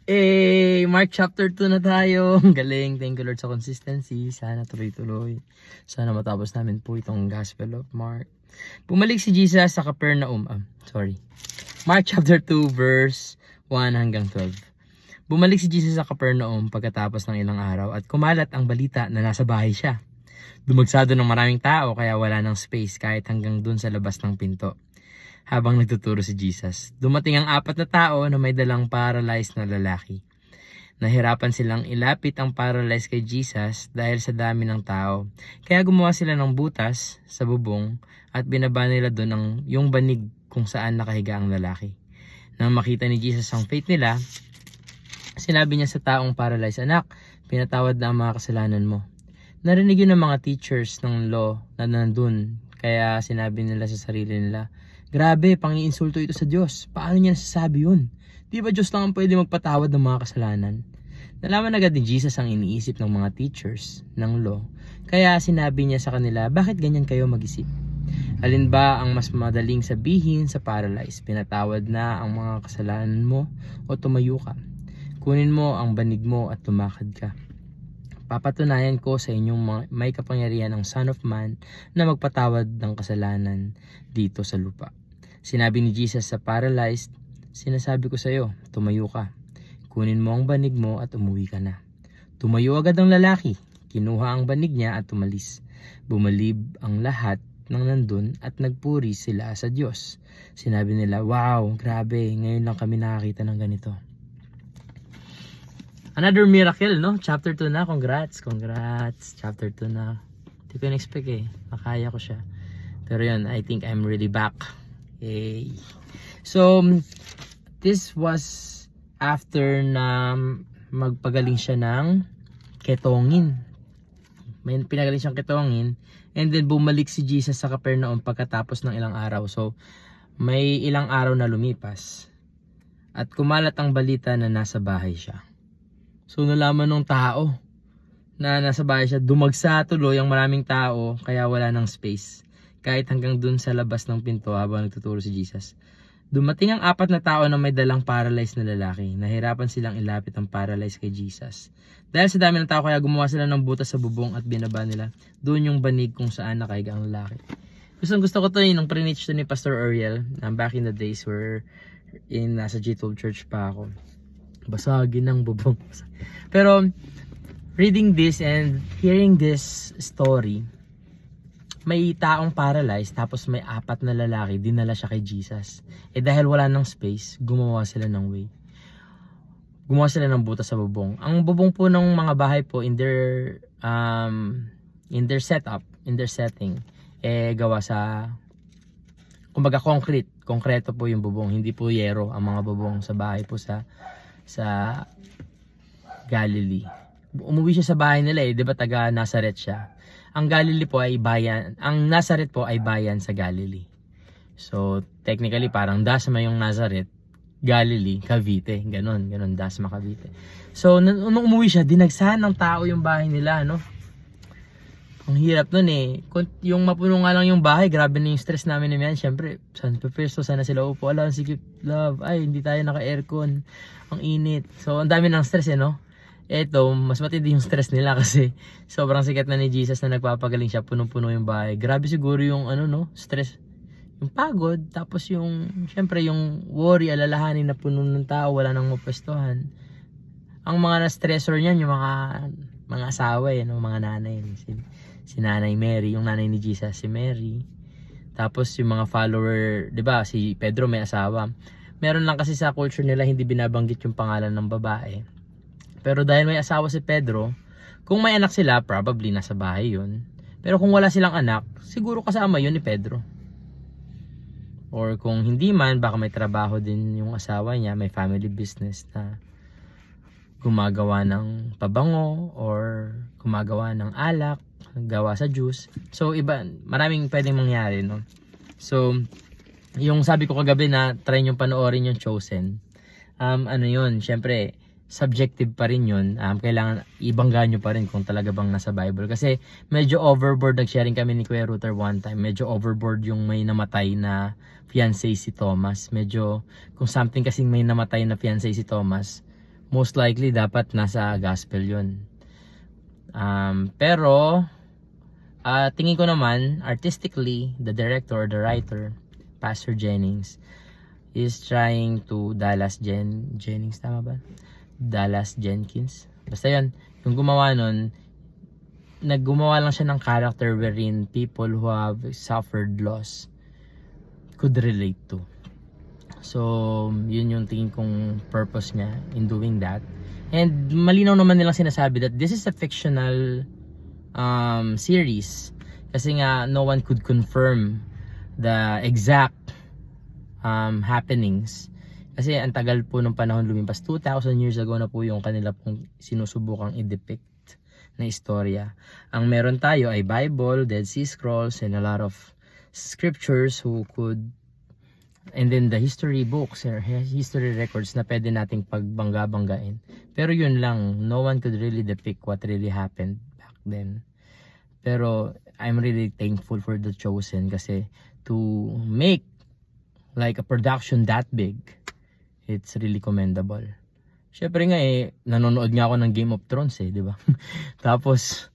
Mark chapter 2 na tayo. Galing. Thank you Lord sa consistency. Sana tuloy-tuloy. Sana matapos namin po itong Gospel of Mark. Bumalik si Jesus sa Capernaum. Mark chapter 2 verse 1 hanggang 12. Bumalik si Jesus sa Capernaum pagkatapos ng ilang araw at kumalat ang balita na nasa bahay siya. Dumagsado ng maraming tao kaya wala ng space kahit hanggang dun sa labas ng pinto. Habang nagtuturo si Jesus, dumating ang 4 na tao na may dalang paralyzed na lalaki. Nahirapan silang ilapit ang paralyzed kay Jesus dahil sa dami ng tao. Kaya gumawa sila ng butas sa bubong at binaba nila doon yung banig kung saan nakahiga ang lalaki. Nang makita ni Jesus ang faith nila, sinabi niya sa taong paralyzed, "Anak, pinatawad na ang mga kasalanan mo." Narinig yun ng mga teachers ng law na nandun, kaya sinabi nila sa sarili nila, "Grabe, pang-iinsulto ito sa Diyos. Paano niya nasasabi yun? Di ba Diyos lang ang pwede magpatawad ng mga kasalanan?" Nalaman agad ni Jesus ang iniisip ng mga teachers ng law. Kaya sinabi niya sa kanila, "Bakit ganyan kayo mag-isip? Alin ba ang mas madaling sabihin sa paralyzed? Pinatawad na ang mga kasalanan mo o tumayo ka? Kunin mo ang banig mo at lumakad ka. Papatunayan ko sa inyong may kapangyarihan ang Son of Man na magpatawad ng kasalanan dito sa lupa." Sinabi ni Jesus sa paralyzed, "Sinasabi ko sa iyo, tumayo ka. Kunin mo ang banig mo at umuwi ka na." Tumayo agad ang lalaki. Kinuha ang banig niya at umalis. Bumalib ang lahat ng nandun at nagpuri sila sa Diyos. Sinabi nila, "Wow, grabe, ngayon lang kami nakakita ng ganito." Another miracle, no? Chapter 2 na. Congrats. Chapter 2 na. Hindi ko in-expect Makaya ko siya. Pero yun, I think I'm really back. Yay. So, this was after na magpagaling siya ng ketongin. May pinagaling siyang ketongin. And then, bumalik si Jesus sa Capernaum pagkatapos ng ilang araw. So, may ilang araw na lumipas. At kumalat ang balita na nasa bahay siya. So nalaman ng tao na nasa bahay siya, dumagsa tuloy ang maraming tao kaya wala ng space. Kahit hanggang dun sa labas ng pinto habang nagtuturo si Jesus. Dumating ang 4 na tao na may dalang paralyzed na lalaki. Nahirapan silang ilapit ang paralyzed kay Jesus. Dahil sa dami ng tao kaya gumawa sila ng butas sa bubong at binaba nila doon yung banig kung saan nakahiga ang lalaki. Gusto ko to nung pre-preach to ni Pastor Ariel back in the days where nasa G12 Church pa ako. Basagin ng bubong. Pero reading this and hearing this story, may taong paralyzed tapos may 4 na lalaki, dinala siya kay Jesus. Dahil wala ng space, gumawa sila ng way. Gumawa sila ng butas sa bubong. Ang bubong po ng mga bahay po in their setup, in their setting, gawa sa kumbaga konkreto po yung bubong, hindi po yero ang mga bubong sa bahay po sa Galilee. Umuwi siya sa bahay nila 'di ba taga Nazareth siya. Ang Galilee po ay bayan, ang Nazareth po ay bayan sa Galilee. So technically parang Dasma yung Nazareth, Galilee, Cavite, ganon Dasma, Cavite. So nung umuwi siya, dinagsahan ng tao yung bahay nila, no? Ang hirap nun yung mapuno nga lang yung bahay, grabe na yung stress namin naman. Siyempre, saan pa pwesto, sana sila upo. Alam, sige, love, ay, hindi tayo naka-aircon. Ang init. So, ang dami ng stress no? Eto, mas matindi yung stress nila kasi sobrang sikat na ni Jesus na nagpapagaling siya, punong-puno yung bahay. Grabe siguro yung stress. Yung pagod, tapos siyempre yung worry, alalahanin na puno ng tao, wala nang mapwestuhan. Ang mga na-stressor niyan, yung mga asawa mga nanay. Si Nanay Mary, yung nanay ni Jesus, si Mary. Tapos yung mga follower, 'di ba? Si Pedro may asawa. Meron lang kasi sa culture nila hindi binabanggit yung pangalan ng babae. Pero dahil may asawa si Pedro, kung may anak sila, probably nasa bahay 'yun. Pero kung wala silang anak, siguro kasama 'yun ni Pedro. Or kung hindi man, baka may trabaho din yung asawa niya, may family business na gumagawa ng pabango or gumagawa ng alak, gawa sa juice. So maraming pwedeng mangyari, no? So yung sabi ko kagabi na try nyo panoorin yung Chosen. Yun, syempre subjective pa rin yun. Kailangan ibangga nyo pa rin kung talaga bang nasa Bible. Kasi medyo overboard, nag-sharing kami ni Kuya Router one time. Medyo overboard yung may namatay na fiancé si Thomas. Medyo, kung something kasing may namatay na fiancé si Thomas, most likely dapat nasa gospel yun. Pero tingin ko naman, artistically, the director or the writer, Pastor Jennings, is trying to Jennings, tama ba? Dallas Jenkins. Basta yun, yung gumawa nun, naggumawa lang siya ng character wherein people who have suffered loss could relate to. So, yun yung tingin kong purpose niya in doing that. And malinaw naman nilang sinasabi that this is a fictional series. Kasi nga, no one could confirm the exact happenings. Kasi ang tagal po ng panahon lumipas. 2,000 years ago na po yung kanila pong sinusubukang i-depict na istorya. Ang meron tayo ay Bible, Dead Sea Scrolls, and a lot of scriptures who could, and then the history books or history records na pwede nating pagbangga-banggain. Pero yun lang, no one could really depict what really happened back then. Pero I'm really thankful for The Chosen kasi to make like a production that big, it's really commendable. Syempre nga nanonood nga ako ng Game of Thrones di ba? Tapos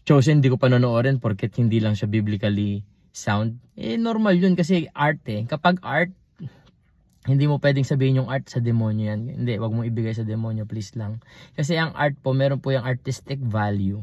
Chosen di ko pa nonoorin porket hindi lang siya biblically sound. Normal yun kasi art Kapag art, hindi mo pwedeng sabihin yung art sa demonyo yan. Hindi, wag mo ibigay sa demonyo, please lang. Kasi ang art po, meron po yung artistic value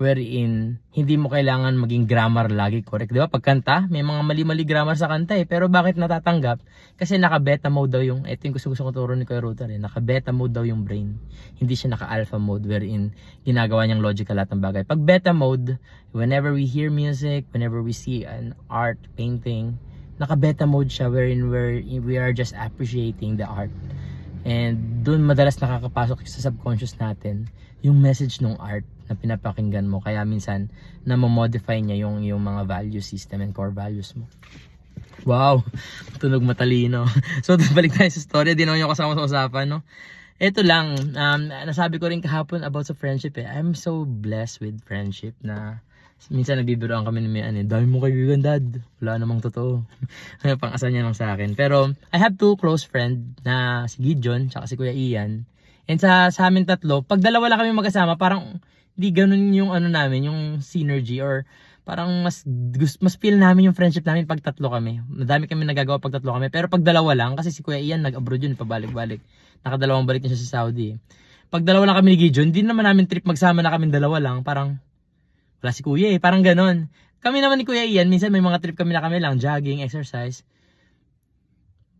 wherein hindi mo kailangan maging grammar lagi correct. Di ba? Pag kanta, may mga mali-mali grammar sa kanta pero bakit natatanggap? Kasi naka-beta mode daw yung, ito yung gusto ko turo ni Kuya Router naka-beta mode daw yung brain. Hindi siya naka-alpha mode wherein ginagawa niyang logical lahat ng bagay. Pag beta mode, whenever we hear music, whenever we see an art, painting, naka-beta mode siya wherein we are just appreciating the art. And doon madalas nakakapasok sa subconscious natin yung message ng art na pinapakinggan mo. Kaya minsan na-modify niya yung mga value system and core values mo. Wow! Tunog matalino. So balik tayo sa story. Di naman yung kasama sa usapan, no? Ito lang, nasabi ko rin kahapon about sa friendship I'm so blessed with friendship na minsan nagbibiroan kami ng dami mo kaibigan dad. Wala namang totoo. Pang-asal niya lang sa akin. Pero I have two close friend na si Gideon tsaka si Kuya Ian. And sa amin tatlo, pag dalawa lang kami magkasama, parang di ganun yung namin, yung synergy or parang mas feel namin yung friendship namin pag tatlo kami. Madami kami nagagawa pag tatlo kami. Pero pag dalawa lang, kasi si Kuya Ian nag-abroad yun, pabalik-balik. Nakadalawang balik niya siya sa Saudi. Pag dalawa lang kami ni Gideon, hindi naman namin trip magsama na kami dalawa lang. Parang wala si Kuya parang ganon. Kami naman ni Kuya Ian, minsan may mga trip kami na kami lang, jogging, exercise.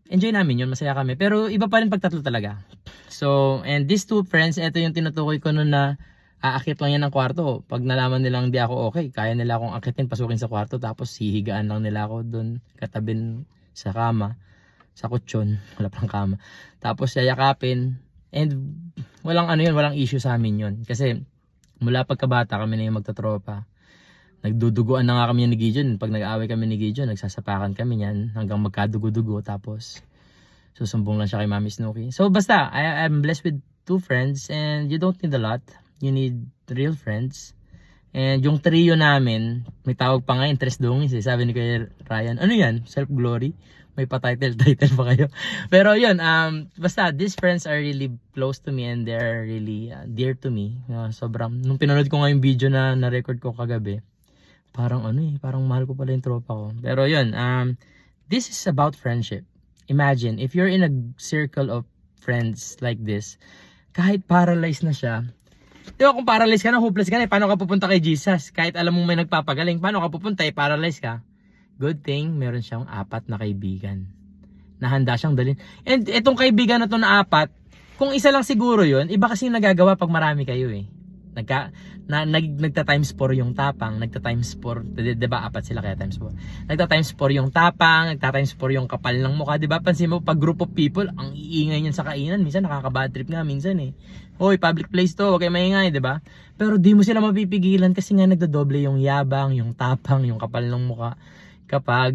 Enjoy namin yun, masaya kami. Pero iba pa rin pag tatlo talaga. So, and these two friends, ito yung tinutukoy ko nun na aakit lang yan ng kwarto. Pag nalaman nilang di ako okay, kaya nila akong akitin, pasukin sa kwarto, tapos hihigaan lang nila ako dun, katabin sa kama, sa kutsyon, wala pang kama. Tapos yayakapin, and walang walang issue sa amin yun. Kasi mula pagkabata kami na yung magtatropa. Nagduduguan na nga kami ni Gideon. Pag nag-aaway kami ni Gideon, nagsasapakan kami yan hanggang magkadugo-dugo. Tapos susumbong lang siya kay Mami Snooki. So basta, I'm blessed with two friends and you don't need a lot. You need real friends. And yung trio namin, may tawag pa nga yung Tres Dongis Sabi ni Kuya Ryan, ano yan? Self-glory? May pa-title pa kayo. Pero yun, basta, these friends are really close to me and they're really dear to me. Sobrang, nung pinanood ko nga yung video na na-record ko kagabi, parang parang mahal ko pala yung tropa ko. Pero yun, this is about friendship. Imagine, if you're in a circle of friends like this, kahit paralyzed na siya, di ba kung paralyzed ka na, hopeless ka na, paano ka pupunta kay Jesus? Kahit alam mong may nagpapagaling, paano ka pupunta, paralyzed ka? Good thing, meron siyang 4 na kaibigan na handa siyang dalhin. And itong kaibigan na to na 4, kung isa lang siguro yun, iba kasi nagagawa pag marami kayo nagta times 4 yung tapang, nagta times 4, diba 4 sila kaya times 4. Nagta times 4 yung tapang, nagta times 4 yung kapal ng mukha, diba? Pansin mo pag group of people, ang iingay niyan sa kainan, minsan nakaka-bad trip nga minsan Hoy, public place to, okay maingay, diba? Pero di mo sila mapipigilan kasi nga nagdodoble yung yabang, yung tapang, yung kapal ng mukha kapag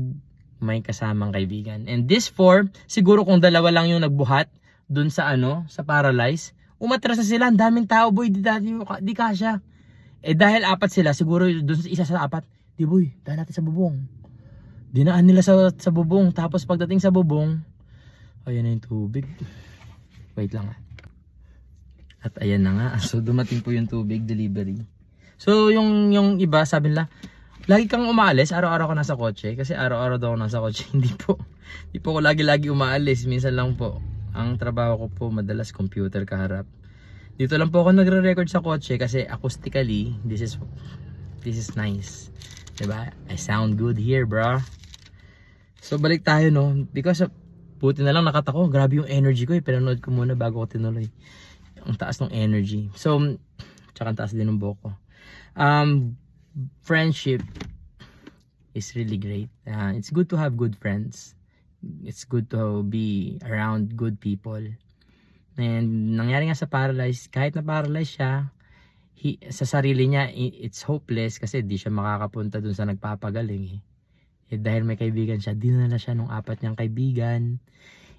may kasamang kaibigan. And this 4, siguro kung dalawa lang yung nagbuhat dun sa sa paralyze, umatras na sila, ang daming tao boy, di kasya. Dahil 4 sila, siguro dun sa isa sa 4, di boy, dahil natin sa bubong. Dinaan nila sa bubong, tapos pagdating sa bubong, ayun na yung tubig. Wait lang At ayan na nga. So dumating po yung tubig delivery. So yung iba sabi nila, lagi kang umaalis, araw-araw ko nasa kotse. Kasi araw-araw daw ako nasa kotse. Hindi po. Hindi po ako lagi-lagi umaalis. Minsan lang po. Ang trabaho ko po madalas computer kaharap. Dito lang po ako nagre-record sa kotse kasi acoustically, this is nice. Diba? I sound good here, bro. So balik tayo, no? Because buti na lang nakatako. Grabe yung energy ko. Pinanood ko muna bago ko tinuloy. Ang taas ng energy. So, tsaka ang taas din ng buhok ko. Friendship is really great. It's good to have good friends. It's good to be around good people. And nangyari nga sa paralyzed, kahit na paralyzed siya, sa sarili niya, it's hopeless kasi di siya makakapunta dun sa nagpapagaling eh. Dahil may kaibigan siya, dinala siya nung 4 niyang kaibigan.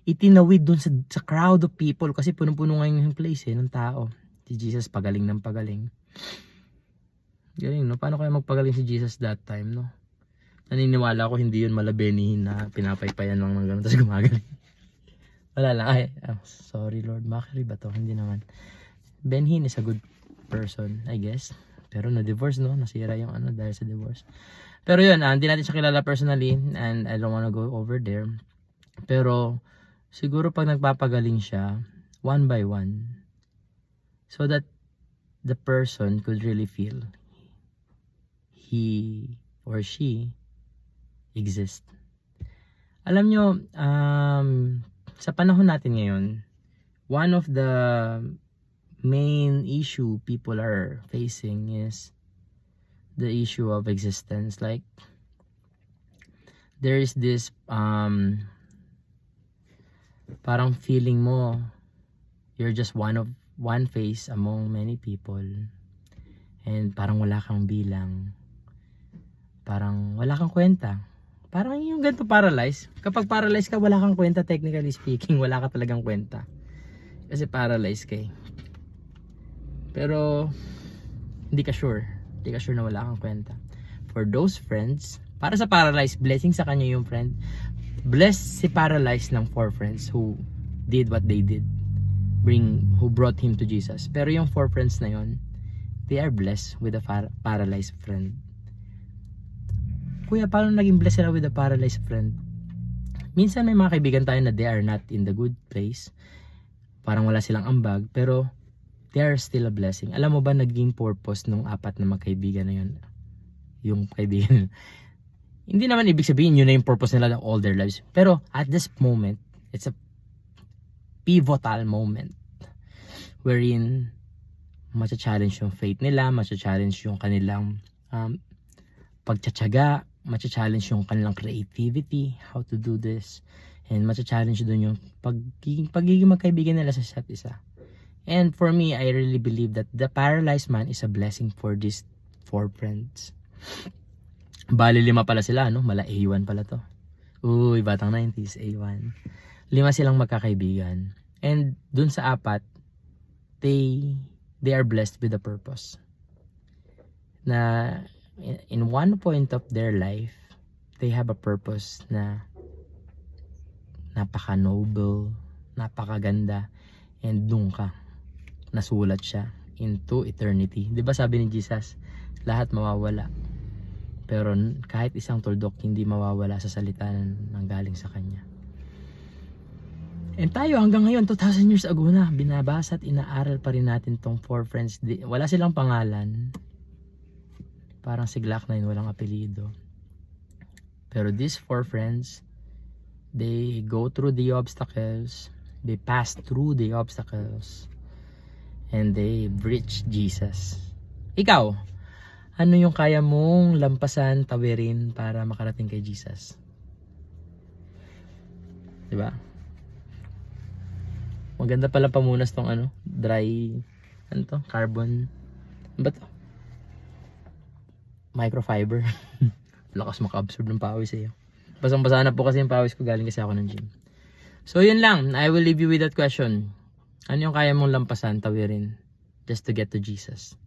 Itinawid dun sa crowd of people kasi punong-puno ngayon yung place eh, ng tao. Si Jesus pagaling ng pagaling. Galing, no? Paano kaya magpagaling si Jesus that time, no? Naniniwala ko hindi yun malabenihin na pinapaypayan lang ng gano'n tapos gumagaling. Wala lang. Ay, sorry Lord. Mockery ba to? Hindi naman. Benhin is a good person, I guess. Pero na-divorce, no? Nasira yung dahil sa divorce. Pero yun, hindi natin siya kilala personally and I don't wanna go over there. Pero siguro pag nagpapagaling siya, one by one, so that the person could really feel he or she exist. Alam nyo, sa panahon natin ngayon, one of the main issue people are facing is the issue of existence. Like, there is this parang feeling mo you're just one face among many people and parang wala kang bilang, parang wala kang kwenta. Parang yung ganito paralyzed. Kapag paralyzed ka, wala kang kwenta, technically speaking. Wala ka talagang kwenta. Kasi paralyzed ka eh. Pero, hindi ka sure. Hindi ka sure na wala kang kwenta. For those friends, para sa paralyzed, blessing sa kanya yung friend. Blessed si paralyzed ng 4 friends who did what they did. Who brought him to Jesus. Pero yung 4 friends na yun, they are blessed with a paralyzed friend. Kuya, paano naging blessed sila with a paralyzed friend? Minsan may mga kaibigan tayo na they are not in the good place. Parang wala silang ambag, pero they are still a blessing. Alam mo ba naging purpose nung 4 na magkaibigan na yun? Yung kaibigan. Hindi naman ibig sabihin yun na yung purpose nila all their lives. Pero at this moment, it's a pivotal moment wherein matcha-challenge yung faith nila, matcha-challenge yung kanilang pagtsatsaga, matcha-challenge yung kanilang creativity, how to do this, and matcha-challenge dun yung pagiging magkaibigan nila sa isa't isa. And for me, I really believe that the paralyzed man is a blessing for these 4 friends. Bali 5 pala sila, no? Mala A1 pala to. Uy, batang 90s, A1. 5 silang magkakaibigan. And dun sa 4, they are blessed with a purpose. Na in one point of their life, they have a purpose na napaka-noble, napakaganda, and dun ka, nasulat siya into eternity. Diba sabi ni Jesus, lahat mawawala. Pero kahit isang tuldok, hindi mawawala sa salita ng galing sa Kanya. And tayo hanggang ngayon, 2,000 years ago na, binabasa at inaaral pa rin natin tong 4 friends. Wala silang pangalan. Parang si Glock 9, walang apelido. Pero these 4 friends, they go through the obstacles, they pass through the obstacles, and they reach Jesus. Ikaw, ano yung kaya mong lampasan, tawirin para makarating kay Jesus? Diba? Maganda pala pamunas tong dry, carbon, ano ba to? Microfiber. Lakas maka-absorb ng pawis eh. Basang-basa na po kasi yung pawis ko, galing kasi ako ng gym. So yun lang, I will leave you with that question. Ano yung kaya mong lampasan, tawirin, just to get to Jesus?